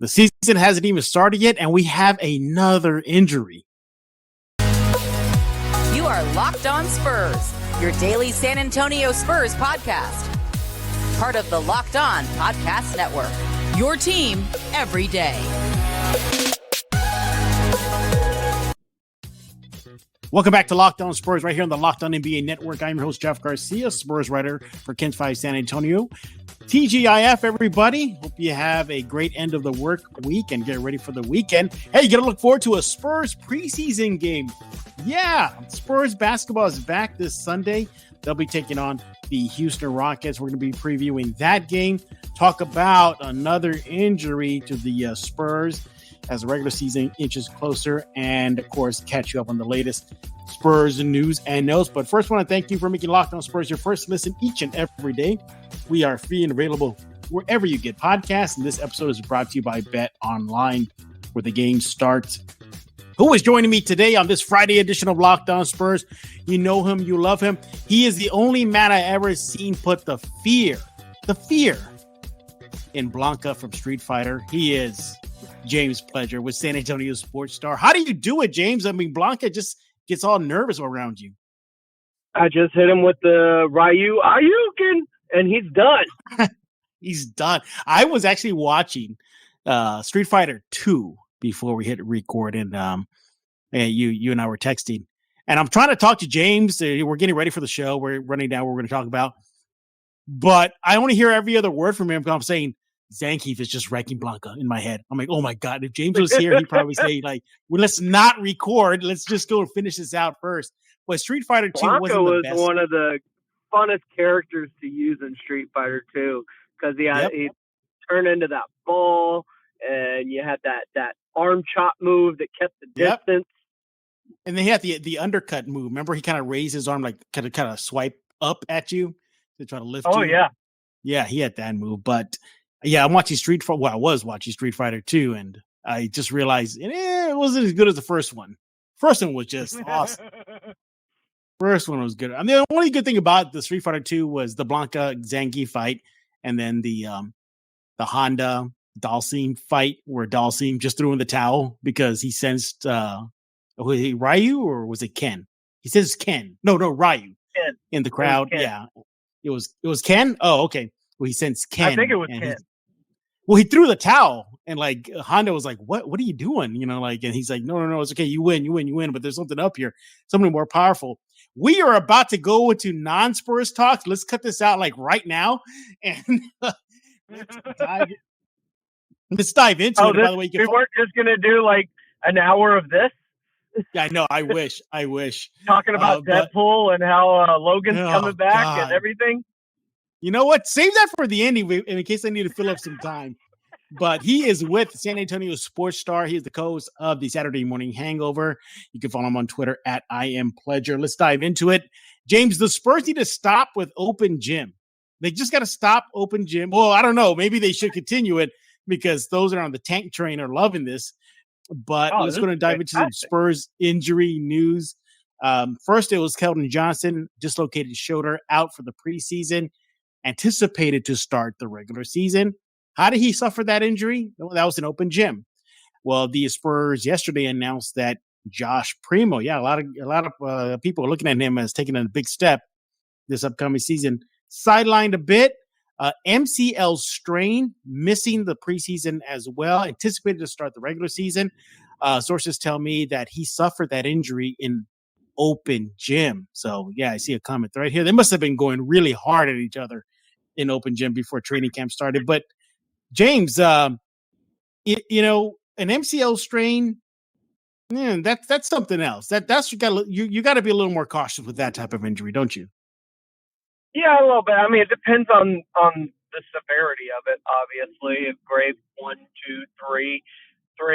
The season hasn't even started yet, and we have another injury. You are Locked On Spurs, your daily San Antonio Spurs podcast. Part of the Locked On Podcast Network, your team every day. Welcome back to Locked On Spurs right here on the Locked On NBA Network. I'm your host, Jeff Garcia, Spurs writer for Kens 5 San Antonio. TGIF, everybody. Hope you have a great end of the work week and get ready for the weekend. Hey, you got to look forward to a Spurs preseason game. Yeah, Spurs basketball is back this Sunday. They'll be taking on the Houston Rockets. We're going to be previewing that game. Talk about another injury to the Spurs as the regular season inches closer, and of course, catch you up on the latest Spurs news and notes. But first, I want to thank you for making Locked On Spurs your first listen each and every day. We are free and available wherever you get podcasts, and this episode is brought to you by Bet Online, where the game starts. Who is joining me today on this Friday edition of Locked On Spurs? You know him, you love him. He is the only man I ever seen put the fear in Blanca from Street Fighter. He is James Pledger with San Antonio Sports Star. How do you do it, James? I mean, Blanca just gets all nervous around you. I just hit him with the Ryu Ayukin, and he's done. He's done. I was actually watching Street Fighter 2 before we hit record, and you and I were texting. And I'm trying to talk to James. We're getting ready for the show. We're running down what we're going to talk about. But I only hear every other word from him. I'm saying, Zangief is just wrecking Blanca in my head. I'm like, oh my God, if James was here, he'd probably say, like, well, let's not record. Let's just go and finish this out first. But Street Fighter 2 Blanca wasn't the best. was one of the funnest characters to use in Street Fighter 2 because he turned into that ball, and you had that arm chop move that kept the distance. And then he had the undercut move. Remember, he kind of raised his arm, like kind of swipe up at you to try to lift you. Oh, yeah. Yeah, he had that move. But yeah, I'm watching I was watching Street Fighter 2, and I just realized it wasn't as good as the first one. First one was just awesome. First one was good. I mean, the only good thing about the Street Fighter 2 was the Blanca Zangief fight, and then the Honda Dalsim fight where Dalsim just threw in the towel because he sensed was it Ryu or was it Ken? He says Ken. No, Ryu. Ken. In the crowd. Yeah. It was Ken. Oh, okay. Well, he sensed Ken. I think it was Ken. He threw the towel, and like Honda was like, what are you doing? You know, like, and he's like, no, it's okay. You win. But there's something up here, something more powerful. We are about to go into non-Spurs talks. Let's cut this out like right now. And let's dive into it. By the way, we weren't just going to do like an hour of this. Yeah, I know. I wish. Talking about Deadpool and how Logan's coming back and everything. You know what? Save that for the ending in case I need to fill up some time. But he is with San Antonio Sports Star. He is the co-host of the Saturday Morning Hangover. You can follow him on Twitter at @IamPledger. Let's dive into it. James, the Spurs need to stop with open gym. They just got to stop open gym. Well, I don't know. Maybe they should continue it because those that are on the tank train are loving this. But let's go and dive into some Spurs injury news. First, it was Keldon Johnson, dislocated shoulder, out for the preseason, anticipated to start the regular season. How did he suffer that injury? Well, that was an open gym. Well, the Spurs yesterday announced that Josh Primo, a lot of people are looking at him as taking a big step this upcoming season, sidelined a bit. MCL strain, missing the preseason as well, anticipated to start the regular season. Sources tell me that he suffered that injury in open gym. So, yeah, I see a comment right here. They must have been going really hard at each other in open gym before training camp started. But, James, an MCL strain, that's something else. That's you got to be a little more cautious with that type of injury, don't you? Yeah, a little bit. I mean, it depends on the severity of it, obviously. If grade 1, 2, 3,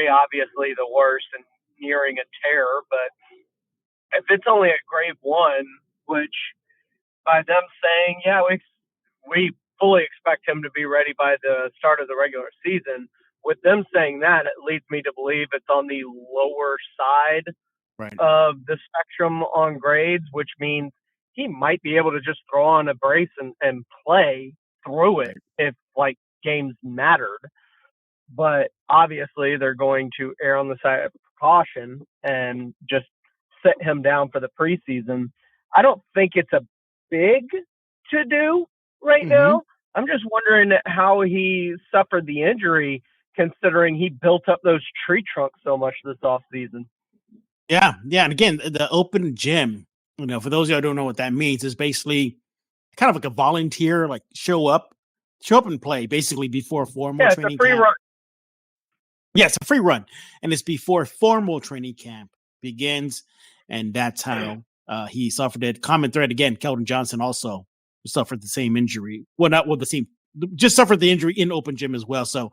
obviously the worst and nearing a tear. But if it's only at grade 1, which by them saying, we fully expect him to be ready by the start of the regular season, with them saying that, it leads me to believe it's on the lower side of the spectrum on grades, which means he might be able to just throw on a brace and play through it if, like, games mattered. but obviously they're going to err on the side of precaution and just sit him down for the preseason. I don't think it's a big to do right now. I'm just wondering how he suffered the injury, considering he built up those tree trunks so much this offseason. Yeah. And again, the open gym, for those of you who don't know what that means, is basically kind of like a volunteer, like show up and play basically before formal training. It's a free run. Yeah, it's a free run, and it's before formal training camp begins, and that's how he suffered it. Common thread again, Keldon Johnson also suffered the same injury. Well, not the same, just suffered the injury in open gym as well. So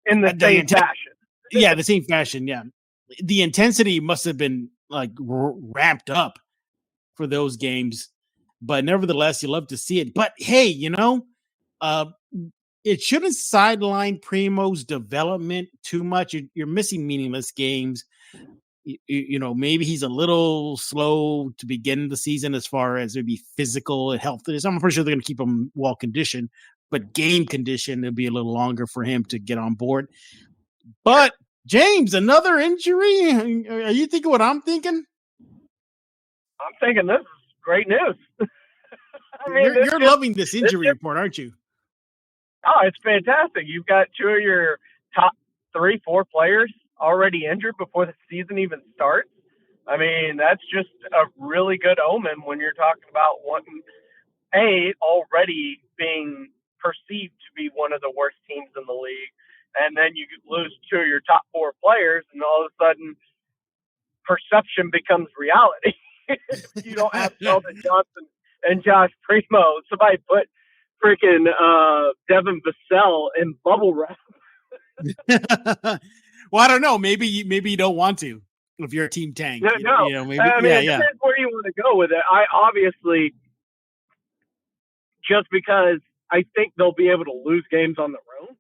in the same fashion. Yeah, the same fashion. Yeah, the intensity must have been like ramped up for those games, but nevertheless, you love to see it. But hey, it shouldn't sideline Primo's development too much. You're missing meaningless games. Maybe he's a little slow to begin the season as far as maybe physical and health. I'm pretty sure they're going to keep him well conditioned, but game condition, it'll be a little longer for him to get on board. But James, another injury? Are you thinking what I'm thinking? I'm thinking this is great news. You're loving this injury report, aren't you? Oh, it's fantastic. You've got two of your top 3-4 players already injured before the season even starts. I mean, that's just a really good omen when you're talking about already being perceived to be one of the worst teams in the league. And then you lose two of your top 4 players, and all of a sudden perception becomes reality. You don't have Keldon Johnson and Josh Primo. Somebody put freaking Devin Vassell in bubble wrap. Well, I don't know. Maybe you don't want to if you're a team tank. No. Maybe, it depends where you want to go with it. I obviously, just because I think they'll be able to lose games on their own.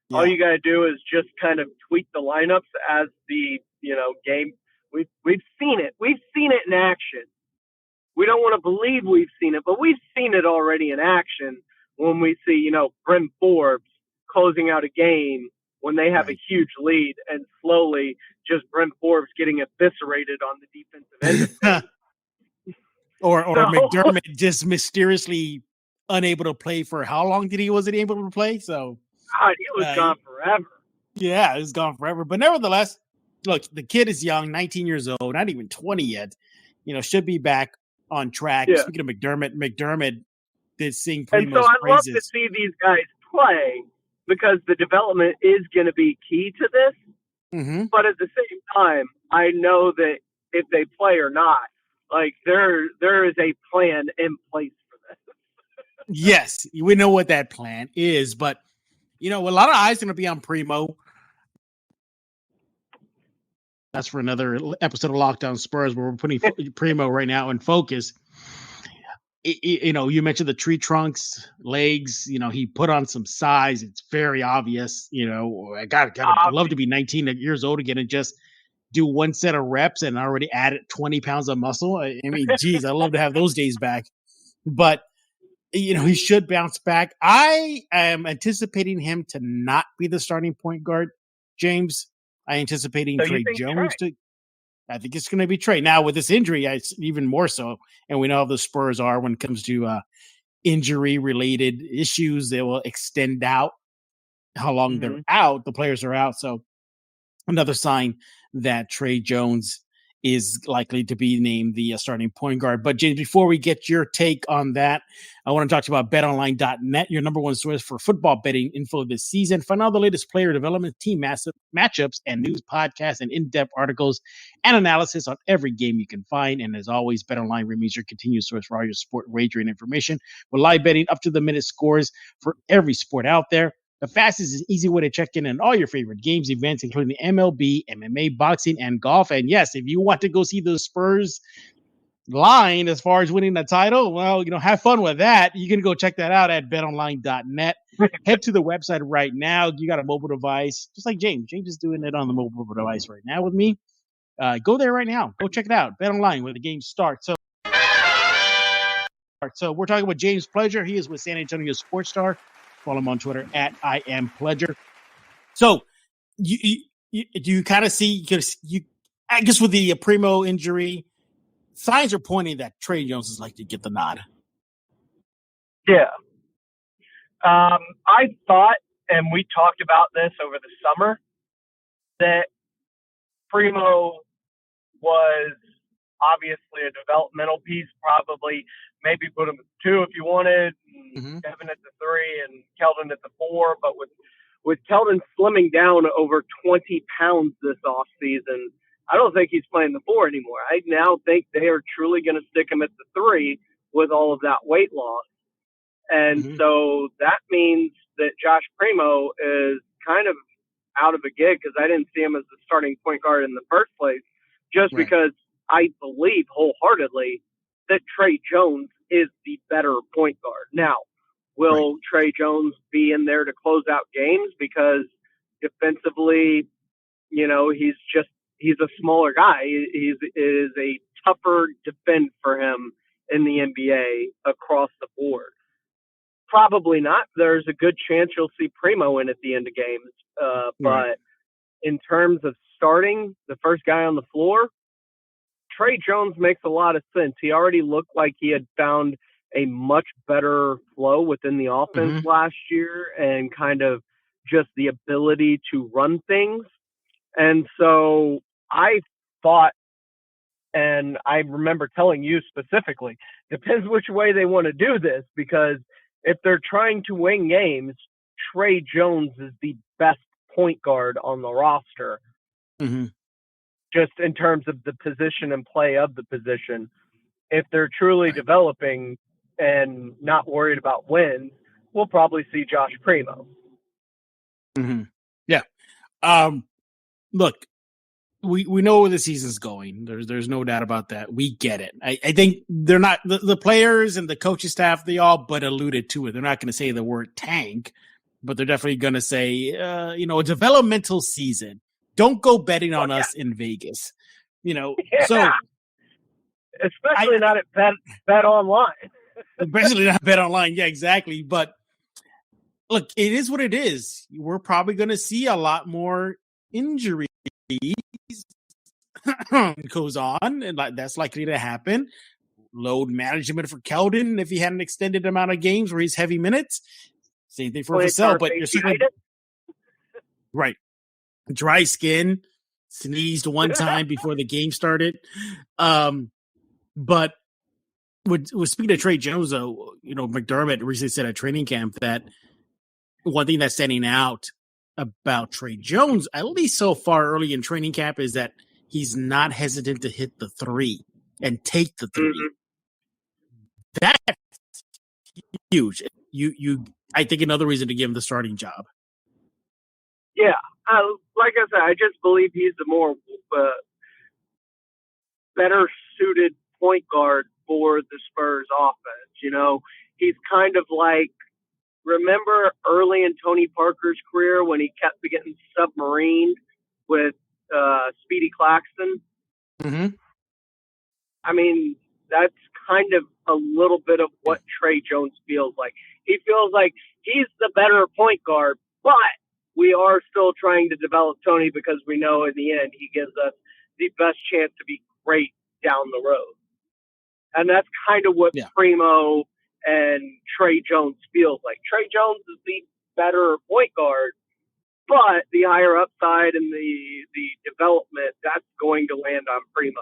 Yeah. All you got to do is just kind of tweak the lineups as the game. We've seen it. We've seen it in action. We don't want to believe we've seen it, but we've seen it already in action when we see, Bryn Forbes closing out a game when they have a huge lead, and slowly just Bryn Forbes getting eviscerated on the defensive end. or McDermott just mysteriously unable to play for how long wasn't able to play? So God, he was gone forever. Yeah, he's gone forever. But nevertheless, look, the kid is young, 19 years old, not even 20 yet. Should be back on track. Yeah. Speaking of McDermott did sing Primo's praises. And so I love to see these guys play because the development is going to be key to this. Mm-hmm. But at the same time, I know that if they play or not, like there is a plan in place for this. Yes, we know what that plan is, but a lot of eyes going to be on Primo. That's for another episode of Locked On Spurs, where we're putting Primo right now in focus. You mentioned the tree trunks, legs. He put on some size. It's very obvious. I'd love to be 19 years old again and just do one set of reps and already added 20 pounds of muscle. I mean, geez, I'd love to have those days back. But he should bounce back. I am anticipating him to not be the starting point guard, James. I'm anticipating Trey Jones to. I think it's going to be Trey. Now with this injury, it's even more so, and we know how the Spurs are when it comes to injury-related issues. They will extend out how long they're out. The players are out, so another sign that Trey Jones is likely to be named the starting point guard. But James, before we get your take on that, I want to talk to you about betonline.net, your number one source for football betting info this season. Find all the latest player development, team matchups, and news podcasts and in-depth articles and analysis on every game you can find. And as always, BetOnline remains your continued source for all your sport wagering information with live betting, up-to-the-minute scores for every sport out there. The fastest and easy way to check in on all your favorite games, events, including the MLB, MMA, boxing, and golf. And yes, if you want to go see the Spurs line as far as winning the title, well, have fun with that. You can go check that out at betonline.net. Head to the website right now. You got a mobile device, just like James. James is doing it on the mobile device right now with me. Go there right now. Go check it out. BetOnline when the game starts. So we're talking with James Pledger. He is with San Antonio Sports Star. Follow him on Twitter at IamPledger. So do you kind of see, because I guess with the Primo injury, signs are pointing that Trey Jones is likely to get the nod. Yeah. I thought, and we talked about this over the summer, that Primo was obviously a developmental piece, probably maybe put him at 2 if you wanted, and Devin at the 3 and Keldon at the 4. But with Keldon slimming down over 20 pounds this offseason, I don't think he's playing the 4 anymore. I now think they are truly going to stick him at the 3 with all of that weight loss. And so that means that Josh Primo is kind of out of a gig, because I didn't see him as the starting point guard in the first place, just because I believe wholeheartedly that Trey Jones is the better point guard. Now, will Trey Jones be in there to close out games? Because defensively, he's a smaller guy. It is a tougher defend for him in the NBA across the board. Probably not. There's a good chance you'll see Primo in at the end of games. But in terms of starting the first guy on the floor, Trey Jones makes a lot of sense. He already looked like he had found a much better flow within the offense last year, and kind of just the ability to run things. And so I thought, and I remember telling you specifically, depends which way they want to do this, because if they're trying to win games, Trey Jones is the best point guard on the roster, just in terms of the position and play of the position. If they're truly developing and not worried about wins, we'll probably see Josh Primo. Yeah. Look, we know where the season's going. There's no doubt about that. We get it. I think they're not the players and the coaching staff, they all but alluded to it. They're not going to say the word tank, but they're definitely going to say, a developmental season. Don't go betting on us in Vegas. So especially not at bet online. Especially not bet online. Yeah, exactly. But look, it is what it is. We're probably going to see a lot more injuries goes on, and that's likely to happen. Load management for Keldon if he had an extended amount of games where he's heavy minutes. Same thing for Vassell, but you're certainly right. Dry skin, sneezed one time before the game started. But with speaking of Trey Jones, McDermott recently said at training camp that one thing that's standing out about Trey Jones, at least so far early in training camp, is that he's not hesitant to hit the 3 and take the 3. That's huge. I think another reason to give him the starting job. Yeah. Like I said, I just believe he's the more better suited point guard for the Spurs offense. He's kind of like, remember early in Tony Parker's career when he kept getting submarined with Speedy Claxton? I mean, that's kind of a little bit of what Trey Jones feels like. He feels like he's the better point guard, but we are still trying to develop Tony, because we know in the end he gives us the best chance to be great down the road. And that's kind of what Primo and Trey Jones feels like. Trey Jones is the better point guard, but the higher upside and the development, that's going to land on Primo.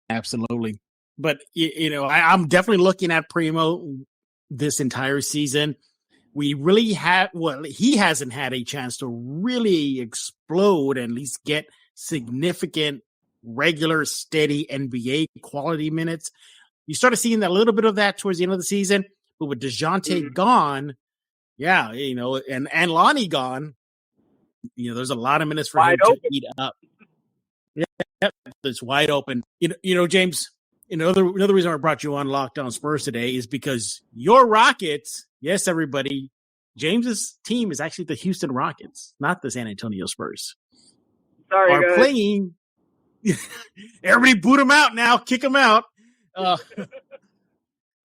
Absolutely. But, I'm definitely looking at Primo this entire season. We really he hasn't had a chance to really explode and at least get significant, regular, steady NBA quality minutes. You started seeing a little bit of that towards the end of the season, but with DeJounte gone, and Lonnie gone, there's a lot of minutes for him to eat up. Yeah, it's wide open. James, another reason I brought you on Locked On Spurs today is because your Rockets, yes, everybody, James's team is actually the Houston Rockets, not the San Antonio Spurs. Sorry, are guys. Playing. Everybody boot them out now, kick them out.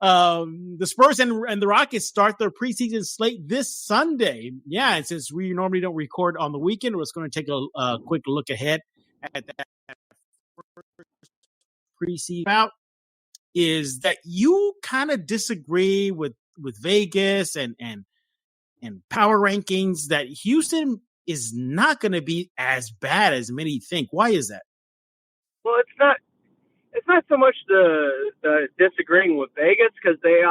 The Spurs and the Rockets start their preseason slate this Sunday. Yeah, and since we normally don't record on the weekend, we're just going to take a quick look ahead at that preseason. About is that you kind of disagree with Vegas and power rankings that Houston is not going to be as bad as many think. Why is that? Well, it's not so much the disagreeing with Vegas, because they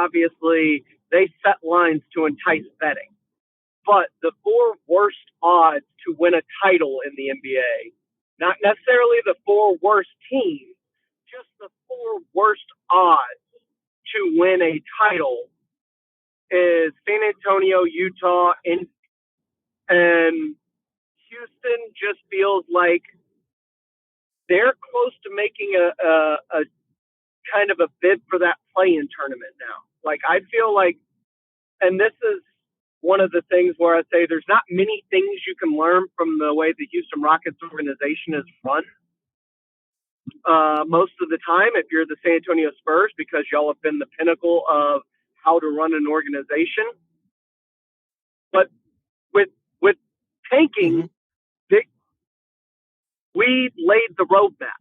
set lines to entice betting. But the 4 worst odds to win a title in the NBA, not necessarily the 4 worst teams, just the 4 worst odds to win a title is San Antonio, Utah, and Houston just feels like they're close to making a kind of a bid for that play-in tournament now. Like, I feel like, and this is one of the things where I say there's not many things you can learn from the way the Houston Rockets organization is run. Most of the time, if you're the San Antonio Spurs, because y'all have been the pinnacle of how to run an organization. But with tanking, we laid the roadmap.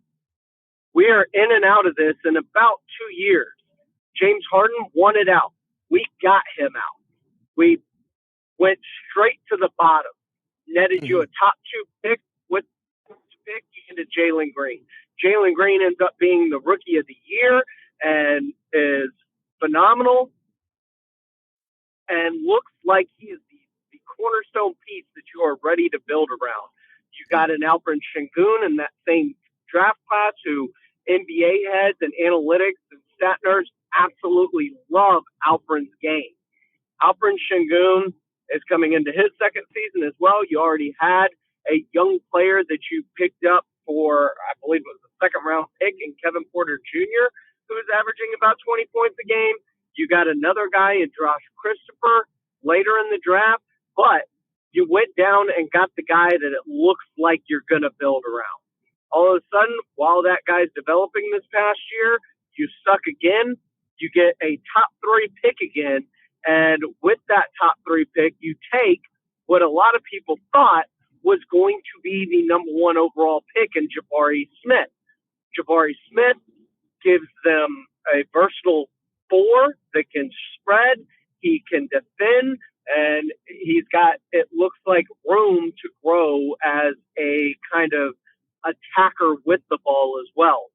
We are in and out of this in about 2 years. James Harden wanted out. We got him out. We went straight to the bottom. Netted you a top 2 pick. With pick, you get Jalen Green. Jalen Green ends up being the rookie of the year and is phenomenal and looks like he is the cornerstone piece that you are ready to build around. You got an Alperen Sengun in that same draft class who NBA heads and analytics and stat nerds absolutely love Alperen's game. Alperen Sengun is coming into his second season as well. You already had a young player that you picked up for, I believe it was a second-round pick in Kevin Porter Jr., who is averaging about 20 points a game. You got another guy in Josh Christopher later in the draft, but you went down and got the guy that it looks like you're going to build around. All of a sudden, while that guy's developing this past year, you suck again. You get a top 3 pick again, and with that top 3 pick, you take what a lot of people thought was going to be the number 1 overall pick in Jabari Smith. Jabari Smith gives them a versatile 4 that can spread, he can defend, and he's got, it looks like, room to grow as a kind of attacker with the ball as well.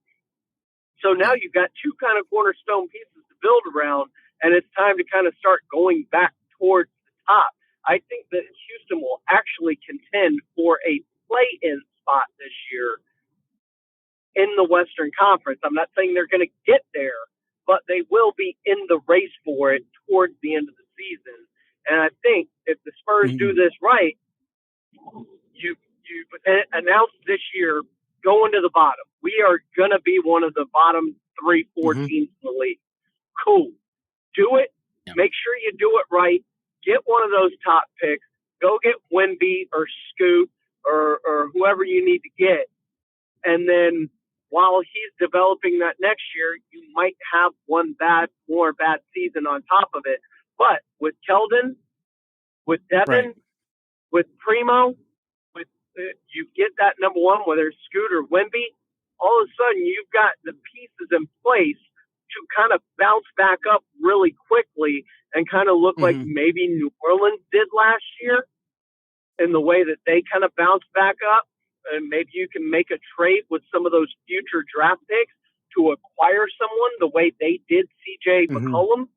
So now you've got 2 kind of cornerstone pieces to build around, and it's time to kind of start going back towards the top. I think that Houston will actually contend for a play-in spot this year in the Western Conference. I'm not saying they're going to get there, but they will be in the race for it towards the end of the season. And I think if the Spurs do this right, you announced this year going to the bottom. We are going to be one of the bottom 3-4 teams in the league. Cool. Do it. Yeah. Make sure you do it right. Get one of those top picks. Go get Wemby or Scoot or whoever you need to get. And then while he's developing that next year, you might have one more bad season on top of it. But with Keldon, with Devin, with Primo, with you get that number 1, whether it's Scoot or Wemby, all of a sudden you've got the pieces in place to kind of bounce back up really quickly and kind of look like maybe New Orleans did last year in the way that they kind of bounced back up. And maybe you can make a trade with some of those future draft picks to acquire someone the way they did CJ McCollum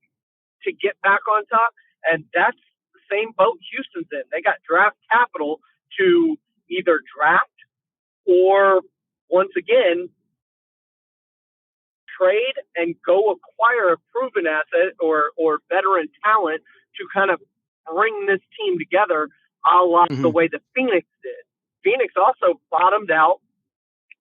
to get back on top. And that's the same boat Houston's in. They got draft capital to either draft or, once again, trade and go acquire a proven asset or veteran talent to kind of bring this team together a la the way the Phoenix did. Phoenix also bottomed out.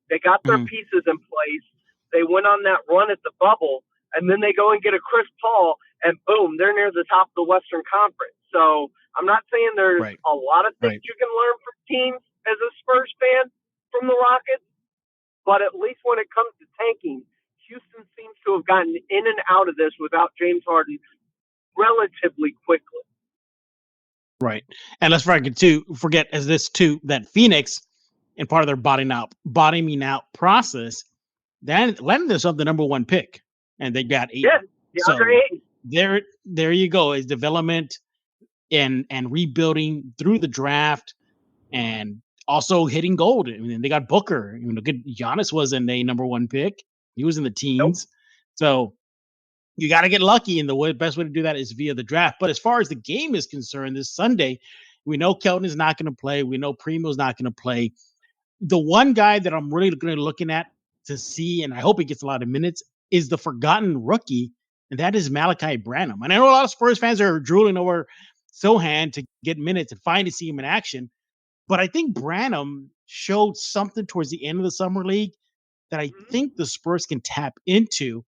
They got their pieces in place. They went on that run at the bubble, and then they go and get a Chris Paul, and boom, they're near the top of the Western Conference. So I'm not saying there's a lot of things you can learn from teams as a Spurs fan from the Rockets, but at least when it comes to tanking, Houston seems to have gotten in and out of this without James Harden relatively quickly. Right. And let's forget as this too, that Phoenix, in part of their bottoming out process, that landed themselves the number one pick, and they got 8. Yeah, so DeAndre there you go, is development and rebuilding through the draft, and also hitting gold. I mean, they got Booker. Good. Giannis wasn't a number one pick; he was in the teens. Nope. So you got to get lucky, and the best way to do that is via the draft. But as far as the game is concerned, this Sunday, we know Kelton is not going to play. We know Primo's not going to play. The one guy that I'm really looking at to see, and I hope he gets a lot of minutes, is the forgotten rookie, and that is Malachi Branham. And I know a lot of Spurs fans are drooling over Sohan to get minutes and finally see him in action. But I think Branham showed something towards the end of the summer league that I think the Spurs can tap into,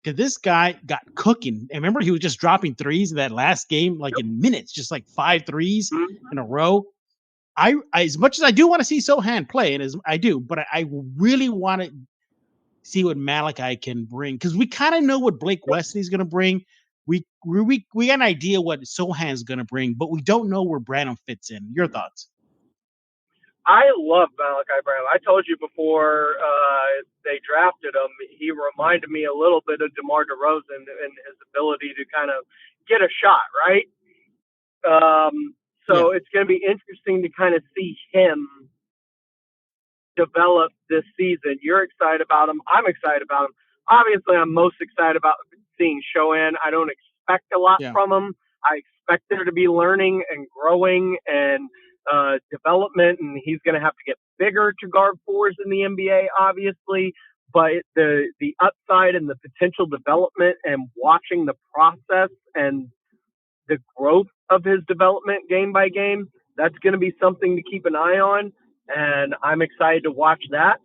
because this guy got cooking. And remember, he was just dropping threes in that last game, in minutes, just 5 threes in a row. I as much as I do want to see Sohan play, and as I do, but I really want to see what Malachi can bring, because we kind of know what Blake Wesley's going to bring. We got an idea what Sohan's going to bring, but we don't know where Branham fits in. Your thoughts? I love Malachi Branham. I told you before they drafted him, he reminded me a little bit of DeMar DeRozan and his ability to kind of get a shot, right? So it's going to be interesting to kind of see him develop this season. You're excited about him. I'm excited about him. Obviously, I'm most excited about seeing Sohan. I don't expect a lot from him. I expect there to be learning and growing and development, and he's going to have to get bigger to guard fours in the NBA, obviously. But the upside and the potential development and watching the process and the growth of his development game by game, that's going to be something to keep an eye on, and I'm excited to watch that.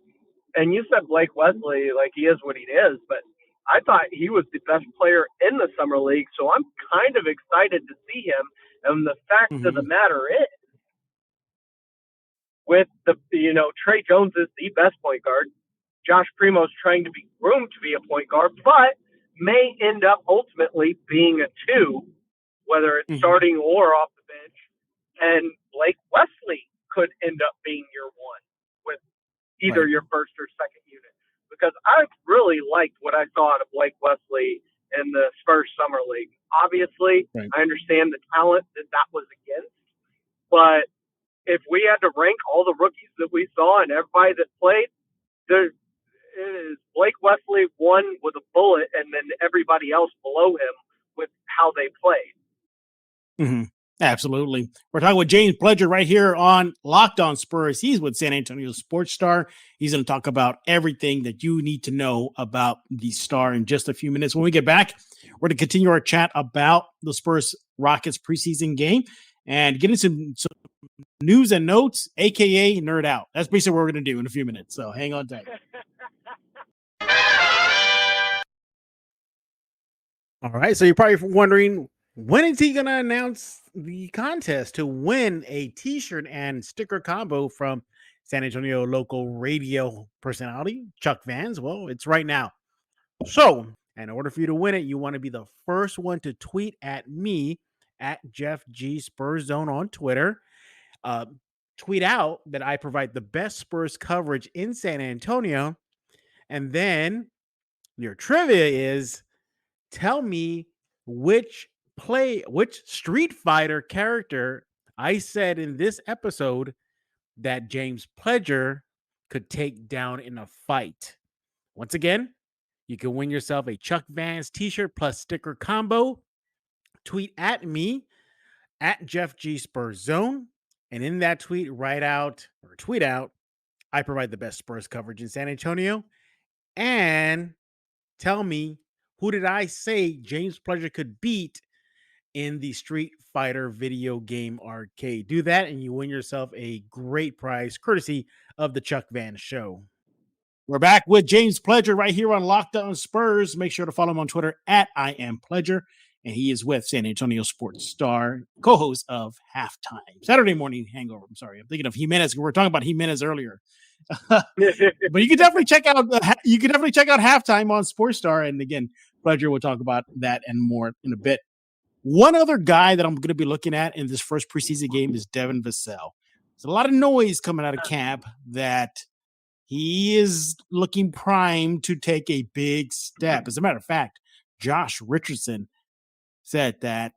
And you said Blake Wesley, he is what he is, but I thought he was the best player in the summer league, so I'm kind of excited to see him. And the fact of the matter is, with Trey Jones is the best point guard. Josh Primo is trying to be groomed to be a point guard, but may end up ultimately being a 2, whether it's starting or off the bench. And Blake Wesley could end up being your 1 with either your first or second unit. Because I really liked what I saw out of Blake Wesley in the Spurs Summer League. Obviously, I understand the talent that was against, but if we had to rank all the rookies that we saw and everybody that played, it is Blake Wesley 1 with a bullet, and then everybody else below him with how they played. Absolutely. We're talking with James Pledger right here on Locked On Spurs. He's with San Antonio Sports Star. He's going to talk about everything that you need to know about the Star in just a few minutes. When we get back, we're going to continue our chat about the Spurs Rockets preseason game and get into some news and notes, aka nerd out. That's basically what we're going to do in a few minutes. So hang on tight. All right. So you're probably wondering, when is he going to announce the contest to win a t-shirt and sticker combo from San Antonio local radio personality, Chuck Vans? Well, it's right now. So in order for you to win it, you want to be the first one to tweet at me at Jeff G Spurs Zone on Twitter. Tweet out that I provide the best Spurs coverage in San Antonio. And then your trivia is, tell me which Street Fighter character I said in this episode that James Pledger could take down in a fight. Once again, you can win yourself a Chuck Vans t-shirt plus sticker combo. Tweet at me at Jeff G Spurs Zone. And in that tweet, tweet out, I provide the best Spurs coverage in San Antonio. And tell me, who did I say James Pledger could beat in the Street Fighter video game arcade? Do that, and you win yourself a great prize, courtesy of the Chuck Vans Show. We're back with James Pledger right here on Locked On Spurs. Make sure to follow him on Twitter at I Am Pledger. and he is with San Antonio Sports star, co-host of Halftime Saturday Morning Hangover. I'm sorry, I'm thinking of Jimenez. We were talking about Jimenez earlier, but you can definitely check out Halftime on Sports Star. And again, Roger will talk about that and more in a bit. One other guy that I'm going to be looking at in this first preseason game is Devin Vassell. There's a lot of noise coming out of camp that he is looking primed to take a big step. As a matter of fact, Josh Richardson said that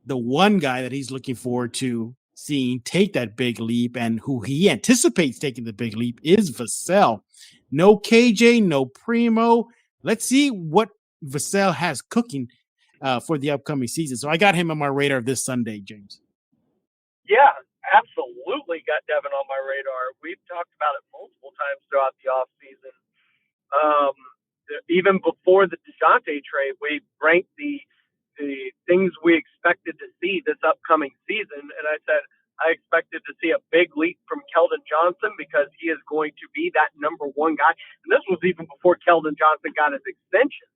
the one guy that he's looking forward to seeing take that big leap and who he anticipates taking the big leap is Vassell. No KJ, no Primo. Let's see what Vassell has cooking for the upcoming season. So I got him on my radar this Sunday, James. Yeah, absolutely got Devin on my radar. We've talked about it multiple times throughout the offseason. Even before the DeJounte trade, we ranked the things we expected to see this upcoming season. And I said, I expected to see a big leap from Keldon Johnson because he is going to be that number one guy. And this was even before Keldon Johnson got his extension.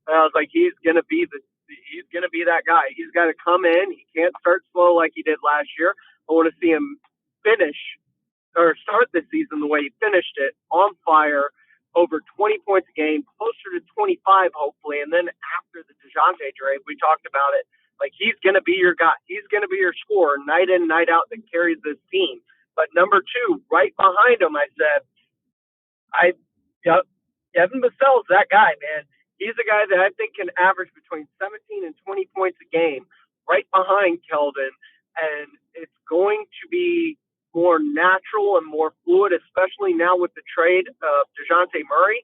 And I was like, he's going to be that guy. He's got to come in. He can't start slow like he did last year. I want to see him start this season the way he finished it, on fire, over 20 points a game, closer to 25 hopefully. And then after the DeJounte trade, we talked about it. Like, he's going to be your guy. He's going to be your scorer night in, night out that carries this team. But number two, right behind him, I said, Devin Vassell's that guy, man. He's a guy that I think can average between 17 and 20 points a game right behind Keldon. And it's going to be more natural and more fluid, especially now with the trade of DeJounte Murray,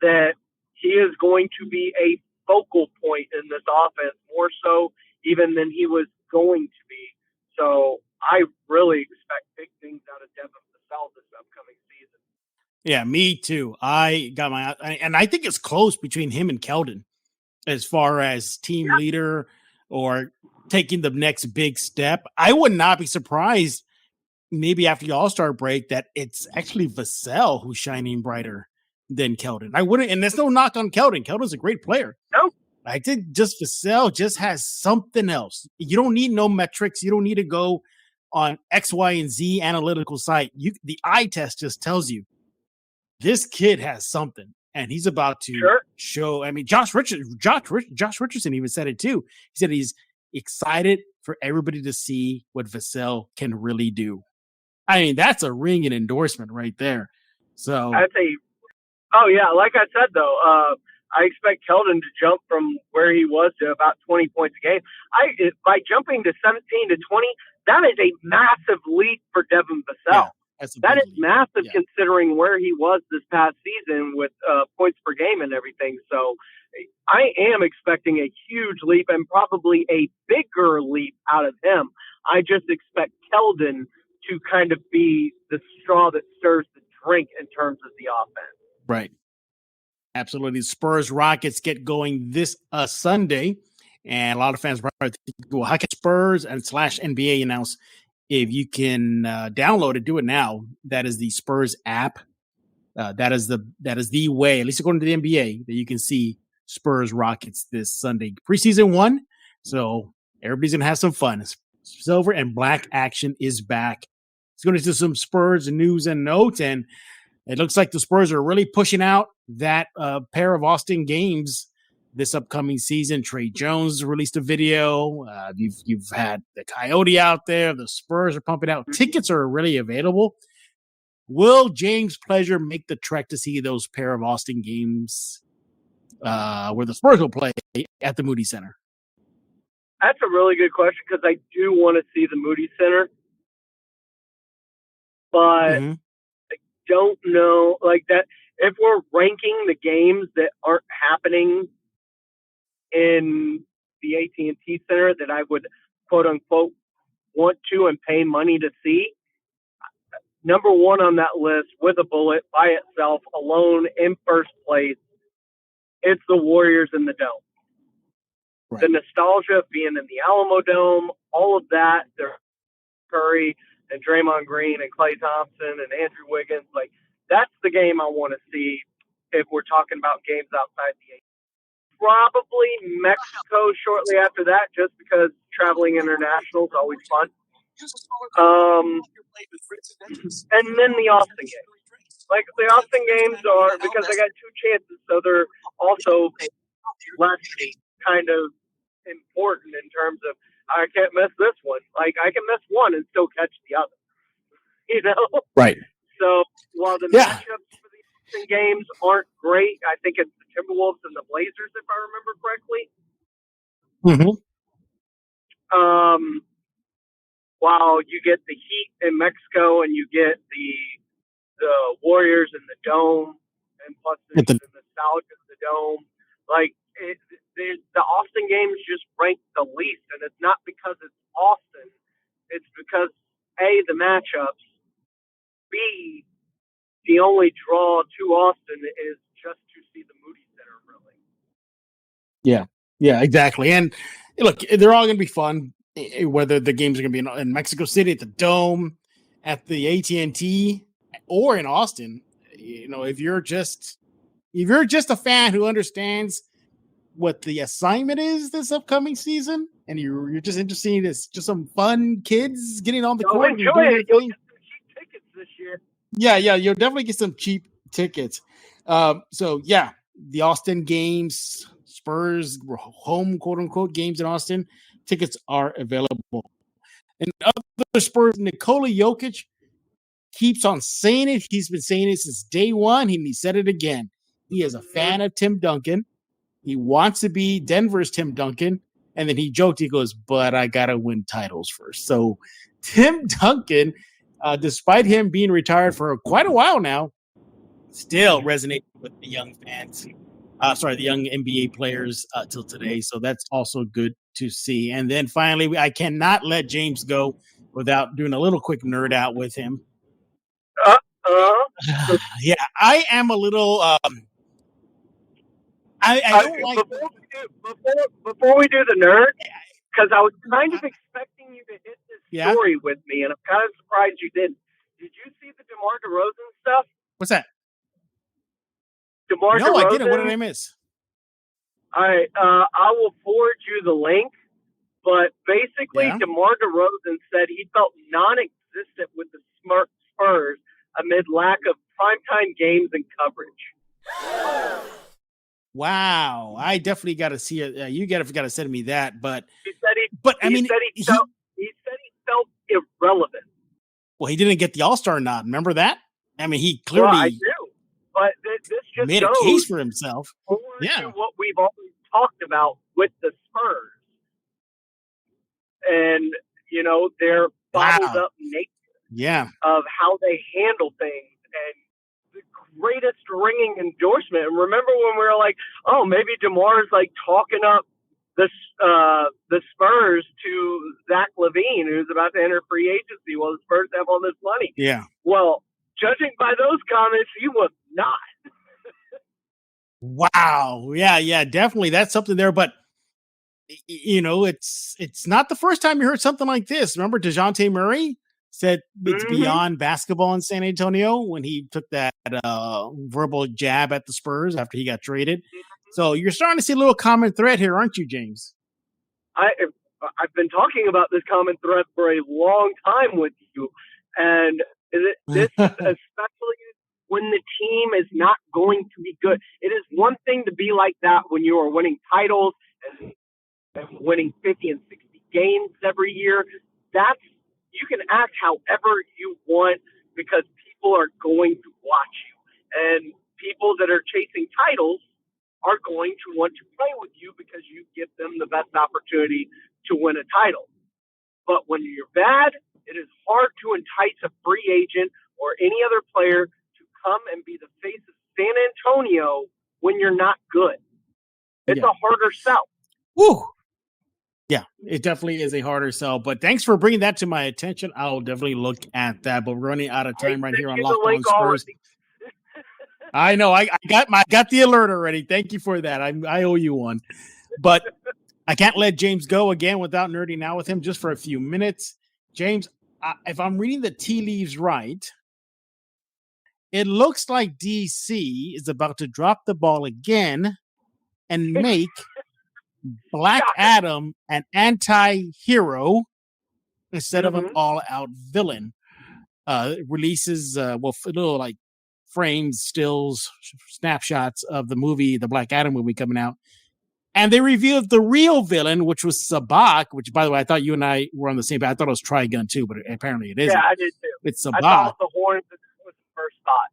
that he is going to be a focal point in this offense, more so even than he was going to be. So I really expect big things out of Devin Vassell this upcoming season. Yeah, me too. And I think it's close between him and Keldon as far as team leader or taking the next big step. I would not be surprised maybe after the All-Star break that it's actually Vassell who's shining brighter than Keldon. I wouldn't, and there's no knock on Keldon. Keldon's a great player. No. I think just Vassell just has something else. You don't need no metrics. You don't need to go on X, Y, and Z analytical site. The eye test just tells you this kid has something, and he's about to show. I mean, Josh Richardson even said it too. He said he's excited for everybody to see what Vassell can really do. I mean, that's a ringing endorsement right there. So I'd say, like I said though, I expect Keldon to jump from where he was to about 20 points a game. By jumping to 17 to 20, that is a massive leap for Devin Vassell. Yeah, that is massive considering where he was this past season with points per game and everything. So I am expecting a huge leap and probably a bigger leap out of him. I just expect Keldon to kind of be the straw that stirs the drink in terms of the offense. Right. Absolutely. Spurs Rockets get going this Sunday. And a lot of fans probably think, well, how can Spurs and /NBA announce if you can download it, do it now? That is the Spurs app. That is the way, at least according to the NBA, that you can see Spurs Rockets this Sunday. Preseason 1. So everybody's going to have some fun. Silver and black action is back. It's going to do some Spurs news and notes. And it looks like the Spurs are really pushing out that pair of Austin games this upcoming season. Trey Jones released a video. You've had the Coyote out there. The Spurs are pumping out. Tickets are really available. Will James Pleasure make the trek to see those pair of Austin games where the Spurs will play at the Moody Center? That's a really good question because I do want to see the Moody Center. But I don't know, like that. If we're ranking the games that aren't happening in the AT&T Center that I would quote unquote want to and pay money to see, number one on that list with a bullet by itself, alone in first place, it's the Warriors in the Dome. Right. The nostalgia of being in the Alamo Dome, all of that, Curry and Draymond Green and Klay Thompson and Andrew Wiggins, like that's the game I want to see if we're talking about games outside the 8. probably Mexico shortly after that, just because traveling international is always fun. And then the Austin games. Like, the Austin games are, because I got two chances, so they're also less kind of important in terms of, I can't miss this one. Like, I can miss one and still catch the other. You know? Right. So while the matchups for the Austin games aren't great, I think it's the Timberwolves and the Blazers, if I remember correctly. Mm-hmm. While you get the Heat in Mexico and you get the Warriors in the Dome, and plus there's the nostalgia of the Dome. Like, the Austin games just rank the least, and it's not because it's Austin. It's because, A, the matchups, B, the only draw to Austin is just to see the Moody Center, really. Yeah, exactly. And look, they're all going to be fun, whether the games are going to be in Mexico City, at the Dome, at the AT&T, or in Austin. You know, if you're just a fan who understands what the assignment is this upcoming season, and you're just interested in this, just some fun kids getting on the court. Enjoy it. You'll get some cheap tickets this year. Yeah, you'll definitely get some cheap tickets. So yeah, the Austin games, Spurs home, quote unquote, games in Austin, tickets are available. And other Spurs, Nikola Jokic keeps on saying it. He's been saying it since day one, and he said it again. He is a fan of Tim Duncan. He wants to be Denver's Tim Duncan. And then he joked, he goes, but I got to win titles first. So Tim Duncan, despite him being retired for quite a while now, still resonates with the young fans. The young NBA players till today. So that's also good to see. And then finally, I cannot let James go without doing a little quick nerd out with him. Yeah, I am a little. I don't like. Before we do the nerd, because I was kind of expecting you to hit this story with me, and I'm kind of surprised you didn't. Did you see the DeMar DeRozan stuff? What's that? DeMar No, DeRozan. I didn't. What did I miss? All right, I will forward you the link. But basically, DeMar DeRozan said he felt non-existent with the Spurs amid lack of primetime games and coverage. Wow, I definitely got to see it. You got to send me that. But he said he felt irrelevant. Well, he didn't get the All-Star nod. Remember that? I mean, he clearly I do. But this just made a case for himself. Yeah, what we've always talked about with the Spurs, and you know, their bottled up nature of how they handle things, and the greatest ringing endorsement. And remember when we were like, oh, maybe DeMar is like talking up the Spurs to Zach LaVine, who's about to enter free agency. Well, the Spurs have all this money. Yeah. Well, judging by those comments, he was not. Wow. Yeah, definitely. That's something there. But, you know, it's not the first time you heard something like this. Remember DeJounte Murray said it's beyond basketball in San Antonio when he took that verbal jab at the Spurs after he got traded. So you're starting to see a little common thread here, aren't you, James? I've been talking about this common thread for a long time with you. And this especially when the team is not going to be good. It is one thing to be like that when you are winning titles and winning 50 and 60 games every year. You can act however you want because people are going to watch you. And people that are chasing titles are going to want to play with you because you give them the best opportunity to win a title. But when you're bad, it is hard to entice a free agent or any other player to come and be the face of San Antonio when you're not good. It's a harder sell. Woo! Yeah, it definitely is a harder sell. But thanks for bringing that to my attention. I'll definitely look at that. But we're running out of time right here on Locked On Spurs. I know. I got the alert already. Thank you for that. I owe you one. But I can't let James go again without nerding out with him just for a few minutes. James, if I'm reading the tea leaves right, it looks like DC is about to drop the ball again and make Black Adam an anti-hero instead of an all-out villain. Releases little like frames, stills, snapshots of the movie, the Black Adam movie coming out. And they revealed the real villain, which was Sabak, which, by the way, I thought you and I were on the same page. I thought it was Trigun too, but apparently it isn't. Yeah, I did too. It's Sabak. I thought the horns was the first thought.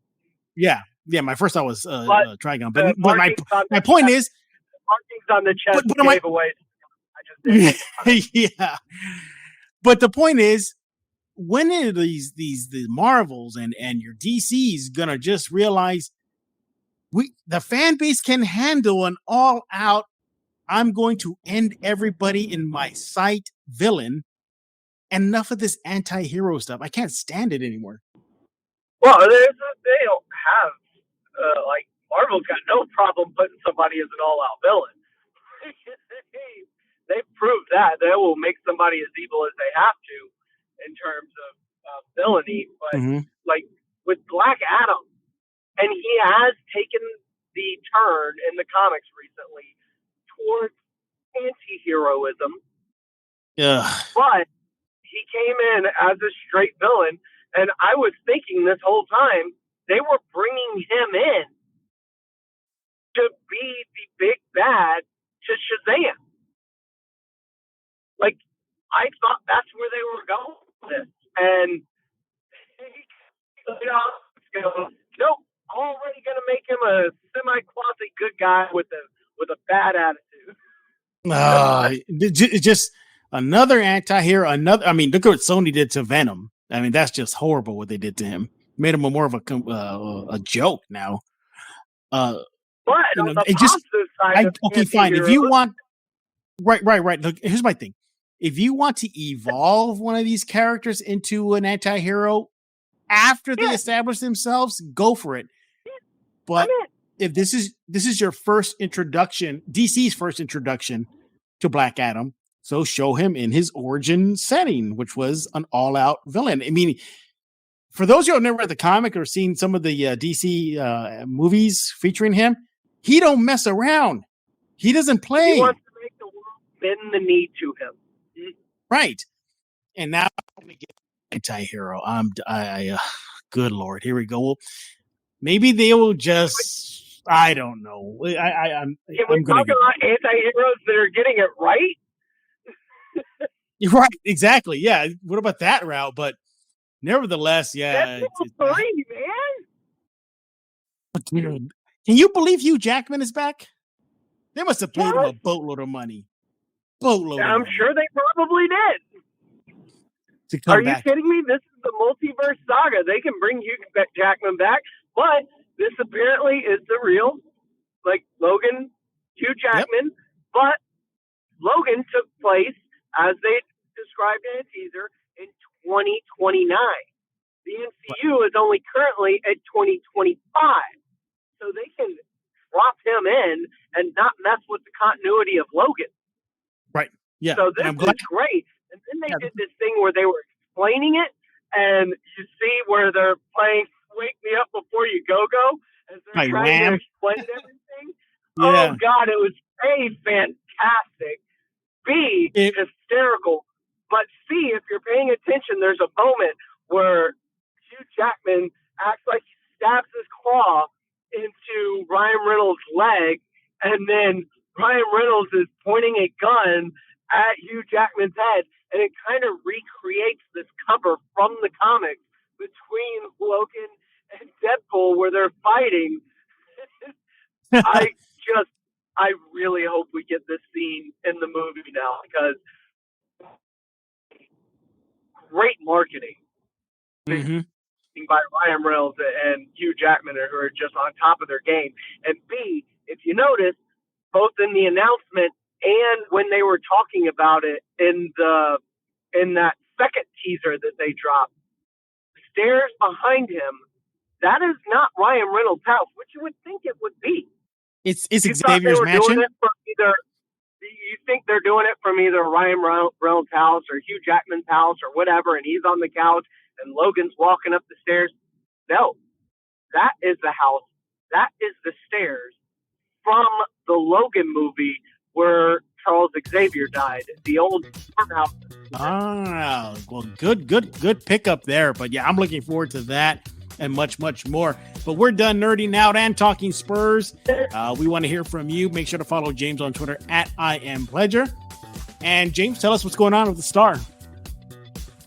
Yeah, my first thought was Trigun. But my point is, markings on the chest gave away. Yeah, but the point is, when are the Marvels and your DC's gonna just realize the fan base can handle an all-out, I'm going to end everybody in my sight villain, and enough of this anti-hero stuff. I can't stand it anymore. Well, they don't have like Marvel's got no problem putting somebody as an all-out villain. They've proved that they will make somebody as evil as they have to in terms of villainy. But like with Black Adam, and he has taken the turn in the comics recently towards anti-heroism. Yeah. But he came in as a straight villain, and I was thinking this whole time they were bringing him in to be the big bad to Shazam. Like, I thought that's where they were going with this. And nope, already going to make him a semi-quasi good guy with a bad attitude. Just another anti-hero. I mean, look at what Sony did to Venom. I mean, that's just horrible what they did to him. Made him more of a joke now. But on the positive side, okay, fine. If you want, right. Look, here's my thing. If you want to evolve one of these characters into an anti-hero after they establish themselves, go for it. But if this is your first introduction, DC's first introduction to Black Adam, so show him in his origin setting, which was an all-out villain. I mean, for those who have never read the comic or seen some of the DC movies featuring him, he don't mess around. He doesn't play. He wants to make the world bend the knee to him. Right. And now I'm going to get anti-hero. Good Lord. Here we go. Well, maybe they will just, I don't know. I'm going to talk about anti-heroes that are getting it right. You're right. Exactly. Yeah. What about that route? But nevertheless, yeah. That's three, man. Can you believe Hugh Jackman is back? They must have paid him a boatload of money. I'm sure they probably did. Are you kidding me? This is the multiverse saga. They can bring Hugh Jackman back, but this apparently is the real, like, Logan, Hugh Jackman. Yep. But Logan took place, as they described in a teaser, in 2029. The MCU is only currently at 2025. So they can drop him in and not mess with the continuity of Logan. Right. Yeah. So this is great. And then they did this thing where they were explaining it, and you see where they're playing Wake Me Up Before You Go, as they're trying to explain everything. Oh, God, it was A, fantastic, B, hysterical. But C, if you're paying attention, there's a moment where Hugh Jackman acts like he stabs his claw into Ryan Reynolds' leg, and then Ryan Reynolds is pointing a gun at Hugh Jackman's head, and it kind of recreates this cover from the comics between Logan and Deadpool where they're fighting. I really hope we get this scene in the movie now, because great marketing by Ryan Reynolds and Hugh Jackman, who are just on top of their game. And B, if you notice, both in the announcement and when they were talking about it in that second teaser that they dropped, stairs behind him, that is not Ryan Reynolds' house, which you would think it would be. It's Xavier's mansion. You think they're doing it from either Ryan Reynolds' house or Hugh Jackman's house or whatever, and he's on the couch and Logan's walking up the stairs. No, that is the house. That is the stairs from the Logan movie where Charles Xavier died. The old farmhouse. Well, good pickup there. But yeah, I'm looking forward to that and much, much more. But we're done nerding out and talking Spurs. We want to hear from you. Make sure to follow James on Twitter at IamPledger. And James, tell us what's going on with the Star.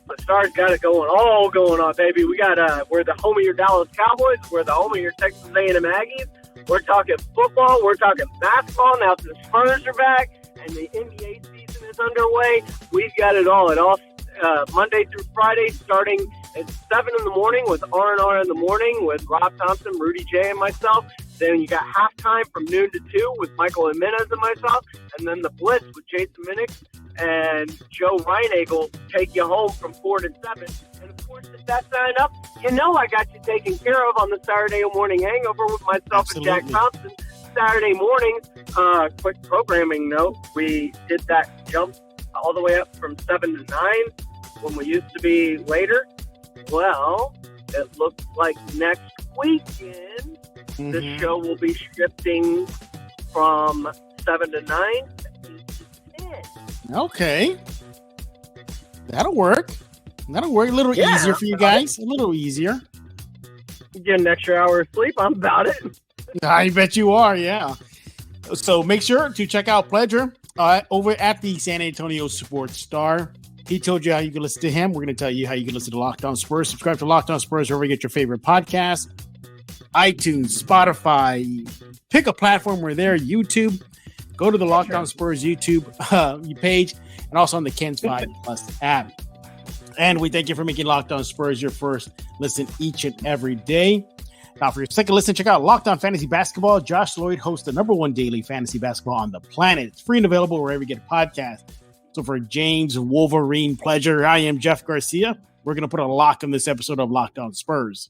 The Star's got it going on, baby. We got we're the home of your Dallas Cowboys. We're the home of your Texas A&M Aggies. We're talking football. We're talking basketball. Now the Spurs are back and the NBA season is underway. We've got it all. Monday through Friday, starting at 7 in the morning with R&R in the morning with Rob Thompson, Rudy J, and myself. Then you got halftime from noon to 2 with Michael Jimenez and myself. And then the Blitz with Jason Minnick and Joe Reinagel take you home from 4 to 7. And, of course, if that sign up, I got you taken care of on the Saturday morning hangover with myself Absolutely. and Jack Thompson. Saturday mornings, quick programming note, we did that jump all the way up from 7 to 9 when we used to be later. Well, it looks like next weekend the show will be shifting from 7 to 9 to 8 to 10. Okay. That'll work. A little easier for you guys. A little easier. Get an extra hour of sleep. I'm about it. I bet you are, yeah. So make sure to check out Pledger over at the San Antonio Sports Star. He told you how you can listen to him. We're going to tell you how you can listen to Locked On Spurs. Subscribe to Locked On Spurs wherever you get your favorite podcast. iTunes, Spotify. Pick a platform. We're there. YouTube. Go to the Locked On Spurs YouTube page and also on the Ken's 5 Plus app. And we thank you for making Locked On Spurs your first listen each and every day. Now, for your second listen, check out Locked On Fantasy Basketball. Josh Lloyd hosts the #1 daily fantasy basketball on the planet. It's free and available wherever you get a podcast. So for James Wolverine Pledger, I am Jeff Garcia. We're going to put a lock on this episode of Locked On Spurs.